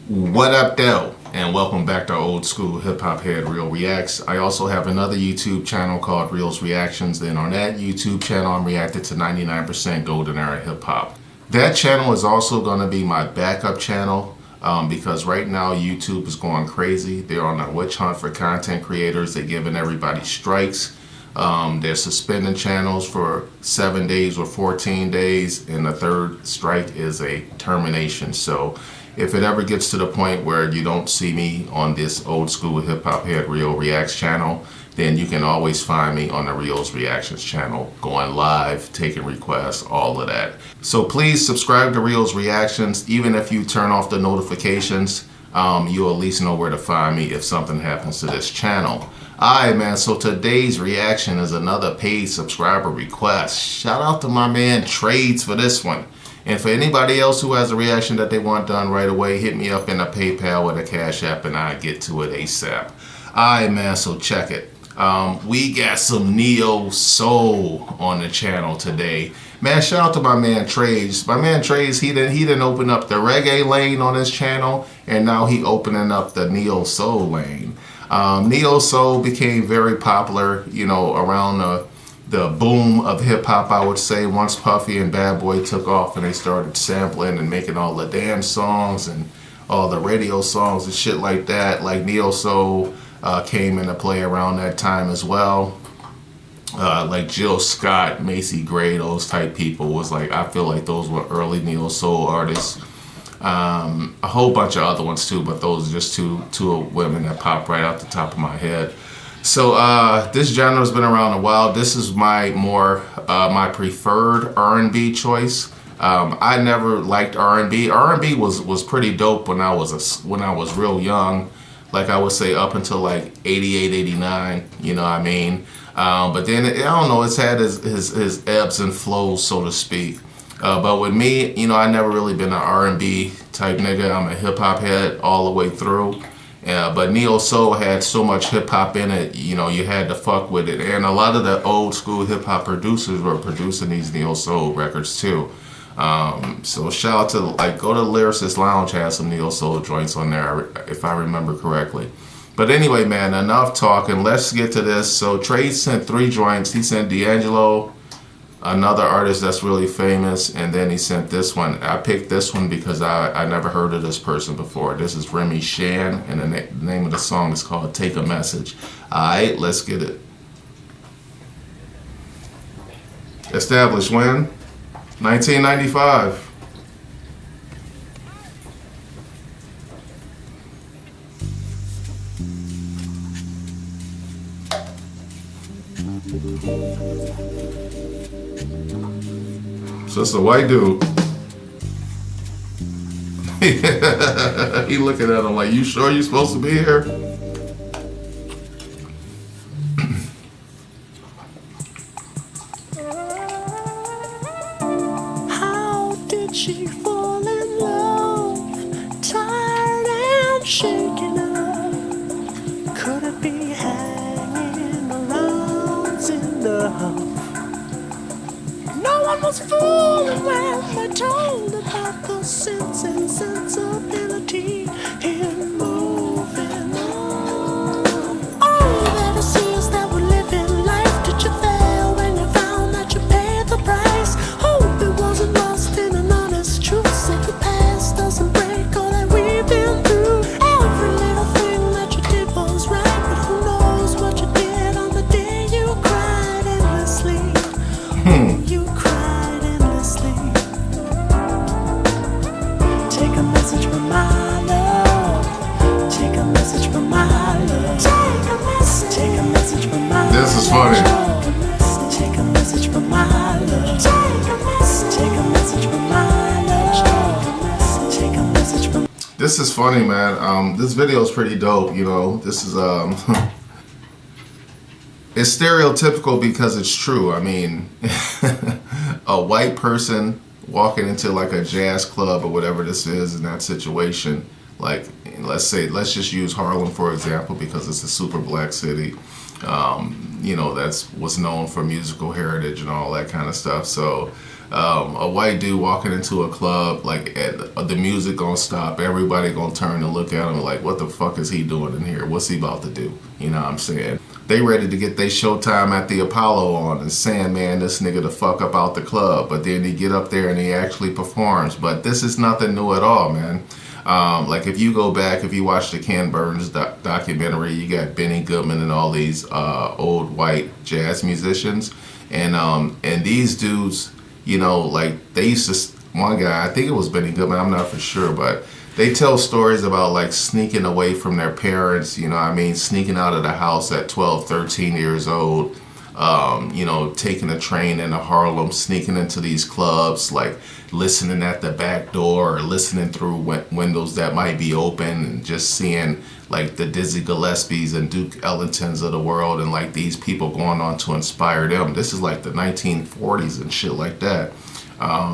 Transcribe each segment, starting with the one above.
What up, though? And welcome back to Old School Hip Hop Head Real Reacts. I also have another YouTube channel called RioReactions. Then on that YouTube channel, I'm reacting to 99% Golden Era Hip Hop. That channel is also going to be my backup channel because right now YouTube is going crazy. They're on a witch hunt for content creators. They're giving everybody strikes. They're suspending channels for 7 days or 14 days, and the third strike is a termination. So if it ever gets to the point where you don't see me on this Old School Hip Hop Head Real Reacts channel, then you can always find me on the RioReactions channel, going live, taking requests, all of that. So please subscribe to RioReactions. Even if you turn off the notifications, you'll at least know where to find me if something happens to this channel. Alright, man, so today's reaction is another paid subscriber request. Shout out to my man Trades for this one. And for anybody else who has a reaction that they want done right away, hit me up in a PayPal with a Cash App and I'll get to it ASAP. Alright, man, so check it. We got some neo soul on the channel today. Man, shout out to my man Trades. My man Trades, he didn't open up the reggae lane on his channel, and now he opening up the neo soul lane. Neo soul became very popular, you know, around the boom of hip hop, I would say, once Puffy and Bad Boy took off and they started sampling and making all the dance songs and all the radio songs and shit like that. Like neo soul came into play around that time as well. Like Jill Scott, Macy Gray, those type people was like, I feel like those were early neo soul artists. A whole bunch of other ones too, but those are just two women that pop right out the top of my head. So this genre has been around a while. This is my my preferred R&B choice. I never liked R&B. R&B was pretty dope when I was real young. Like I would say up until like 88, 89, you know what I mean? But then, I don't know, it's had his ebbs and flows, so to speak. But with me, you know, I never really been an R&B type nigga. I'm a hip hop head all the way through. But neo soul had so much hip hop in it, you know, you had to fuck with it. And a lot of the old school hip hop producers were producing these neo soul records too. So shout out to, like, go to Lyricist Lounge, has some neo soul joints on there, if I remember correctly. But anyway, man, enough talking. Let's get to this. So Trey sent 3 joints. He sent D'Angelo, another artist that's really famous, and then he sent this one. I picked this one because I never heard of this person before. This is Remy, and the name of the song is called Take a Message. Alright, let's get it. Established when? 1995. So it's a white dude. He looking at him like, you sure you're supposed to be here? How did she fall in love? Tired and shaken up. Could it be hanging around in the house? No one was fooling when they told about the sense and sensibility in moving on. All that I see is that we're living life. Did you fail when you found that you paid the price? Hope it wasn't lost in an honest truth. So the past doesn't break all that we've been through. Every little thing that you did was right, but who knows what you did on the day you cried endlessly. You cried endlessly. Take a message from my love. Take a message from my love. Take a message. Take a message from my love. This is funny. Take a message from my love. Take a message. Take a message from my love. Take a message from. This is funny, man. This video is pretty dope, you know. This is it's stereotypical because it's true. I mean, a white person walking into like a jazz club or whatever this is in that situation, like, let's just use Harlem for example, because it's a super black city. You know, that's what's known for musical heritage and all that kind of stuff. So A white dude walking into a club, like the music gonna stop, everybody gonna turn and look at him like, what the fuck is he doing in here? What's he about to do? You know what I'm saying? They ready to get their showtime at the Apollo on and saying, man, this nigga the fuck up out the club. But then he get up there and he actually performs. But this is nothing new at all, man. Like if you go back, if you watch the Ken Burns documentary, you got Benny Goodman and all these old white jazz musicians, and these dudes, you know, like they used to. One guy, I think it was Benny Goodman, I'm not for sure, but they tell stories about like sneaking away from their parents. You know what I mean, sneaking out of the house at 12, 13 years old. You know, taking a train into Harlem, sneaking into these clubs, like listening at the back door or listening through windows that might be open, and just seeing like the Dizzy Gillespies and Duke Ellingtons of the world, and like these people going on to inspire them. This is like the 1940s and shit like that.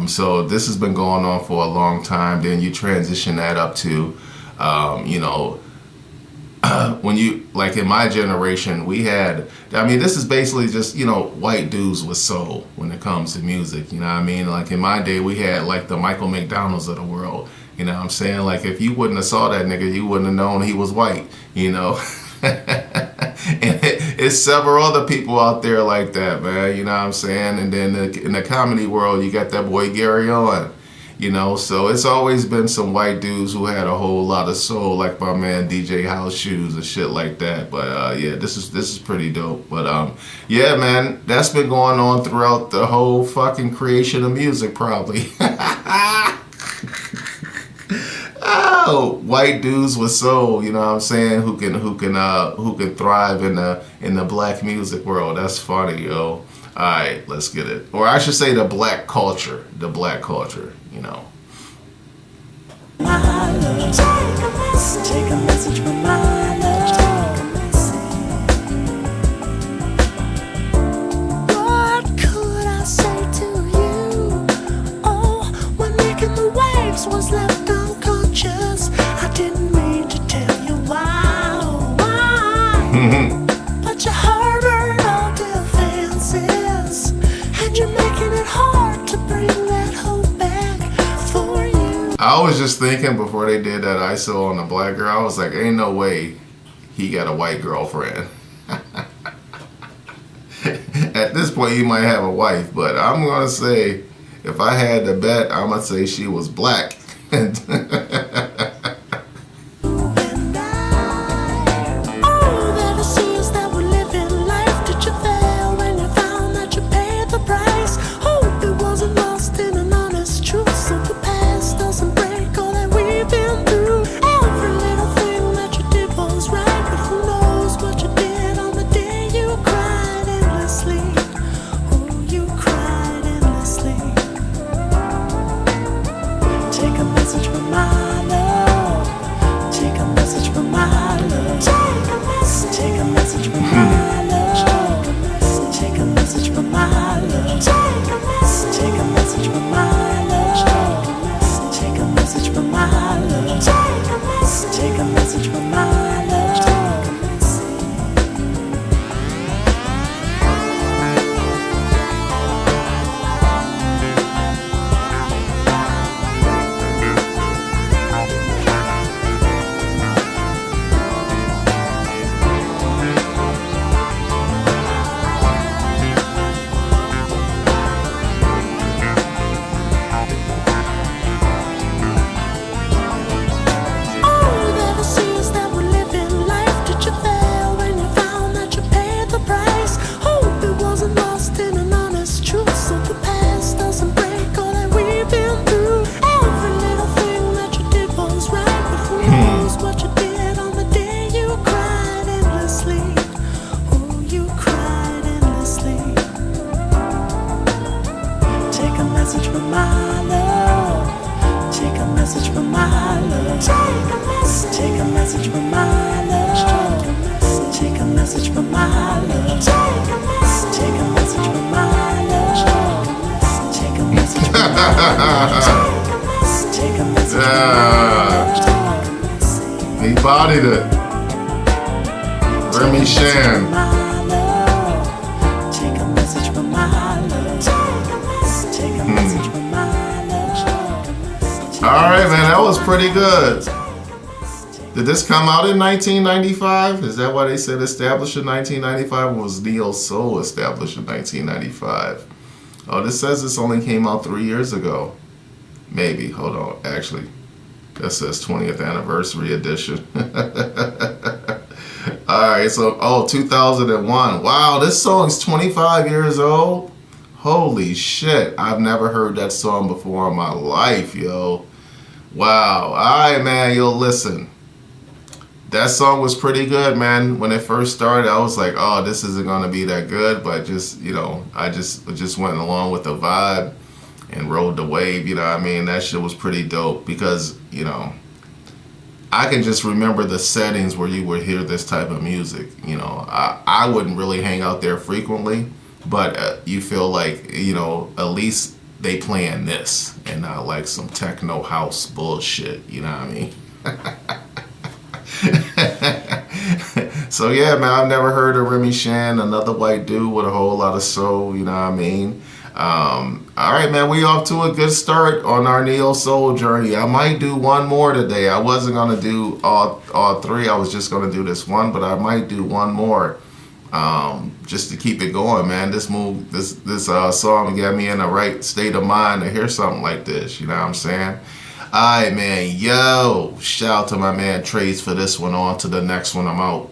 So this has been going on for a long time. Then you transition that up to, you know, when you, like in my generation, we had, I mean, this is basically just, you know, white dudes with soul when it comes to music. You know what I mean? Like in my day, we had like the Michael McDonalds of the world. You know what I'm saying? Like if you wouldn't have saw that nigga, you wouldn't have known he was white, you know? And it's several other people out there like that, man. You know what I'm saying? And then in the comedy world, you got that boy Gary Owen. You know, so it's always been some white dudes who had a whole lot of soul, like my man DJ House Shoes and shit like that. But yeah, this is pretty dope. But yeah, man, that's been going on throughout the whole fucking creation of music, probably. Oh, white dudes with soul, you know what I'm saying? Who can thrive in the black music world. That's funny, yo. All right, let's get it. Or I should say the black culture, you know. Take a message from my love. What could I say to you? Oh, when making the waves was left unconscious. I didn't mean to tell you why. But you harbored all defenses, and you're making it hard to bring that hope back for you. I was just thinking before they did that ISO on the black girl, I was like, ain't no way he got a white girlfriend. At this point, he might have a wife, but I'm gonna say, if I had to bet, I'm gonna say she was black. He bodied it. Remy Shan. Take a message from my love. Take a message from my love. right, man, that was pretty good. Did this come out in 1995? Is that why they said established in 1995? Or was Neo Soul established in 1995? Oh, this says this only came out 3 years ago. Maybe. Hold on. Actually, that says 20th anniversary edition. Alright, so, 2001. Wow, this song's 25 years old? Holy shit. I've never heard that song before in my life, yo. Wow. Alright, man, yo, listen. That song was pretty good, man. When it first started, I was like, oh, this isn't going to be that good. But just, I just went along with the vibe and rode the wave, you know what I mean? That shit was pretty dope because, I can just remember the settings where you would hear this type of music. I wouldn't really hang out there frequently, but you feel like, at least they playing this and not like some techno house bullshit, you know what I mean? So yeah, man, I've never heard of Remy Shan, another white dude with a whole lot of soul, you know what I mean? All right, man, we off to a good start on our neo soul journey. I might do one more today. I wasn't gonna do all three. I was just gonna do this one, but I might do one more, just to keep it going, man. This song got me in the right state of mind to hear something like this. You know what I'm saying? All right, man. Yo, shout out to my man Trace for this one. On to the next one. I'm out.